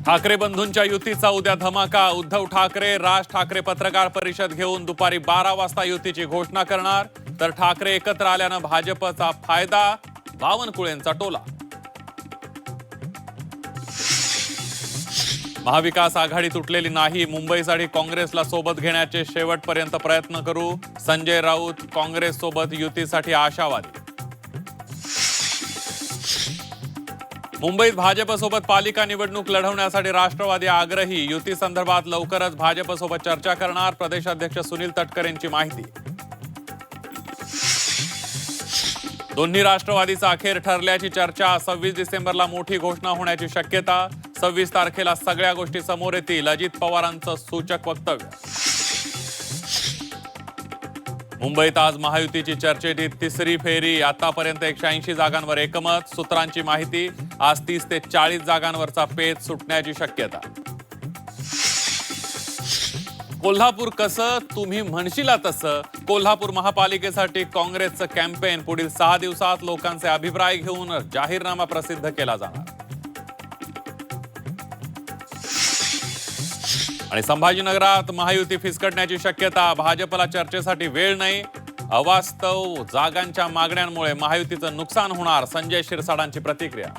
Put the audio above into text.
ठाकरे बंधूंच्या युतीचा उद्या धमाका। उद्धव ठाकरे, राज ठाकरे पत्रकार परिषद घेऊन दुपारी 12 वाजता युतीची घोषणा करणार। तर ठाकरे एकत्र आल्यानं भाजपचा फायदा, बावनकुळेंचा टोला। महाविकास आघाडी तुटलेली नाही, मुंबईसाठी काँग्रेसला सोबत घेण्याचे शेवटपर्यंत प्रयत्न करू। संजय राऊत काँग्रेस सोबत युतीसाठी आशावादी। मुंबईत भाजपसोबत पालिका निवडणूक लढवण्यासाठी राष्ट्रवादी आग्रही। युती संदर्भात लवकरच भाजपसोबत चर्चा करणार, प्रदेशाध्यक्ष सुनील तटकरेंची माहिती। दोन्ही राष्ट्रवादीचा अखेर ठरल्याची चर्चा। 26 डिसेंबरला मोठी घोषणा होण्याची शक्यता। 26 तारखेला सगळ्या गोष्टी समोर येतील, अजित पवारांचं सूचक वक्तव्य। मुंबईत आज महायुतीची चर्चेची तिसरी फेरी। आतापर्यंत 180 जागांवर एकमत। सूत्रांची माहिती, आज 30 ते 40 जागांवरचा पेच सुटण्याची शक्यता। कोल्हापूर कसं तुम्ही म्हणशीला तसं। कोल्हापूर महापालिकेसाठी काँग्रेसचं कॅम्पेन। पुढील 6 दिवसात लोकांचे अभिप्राय घेऊन जाहीरनामा प्रसिद्ध केला जाणार। आणि संभाजीनगरात महायुती फिसकटण्याची शक्यता। भाजपला चर्चेसाठी वेळ नाही, अवास्तव जागांच्या मागण्यांमुळे महायुतीचं नुकसान होणार, संजय शिरसाडांची प्रतिक्रिया।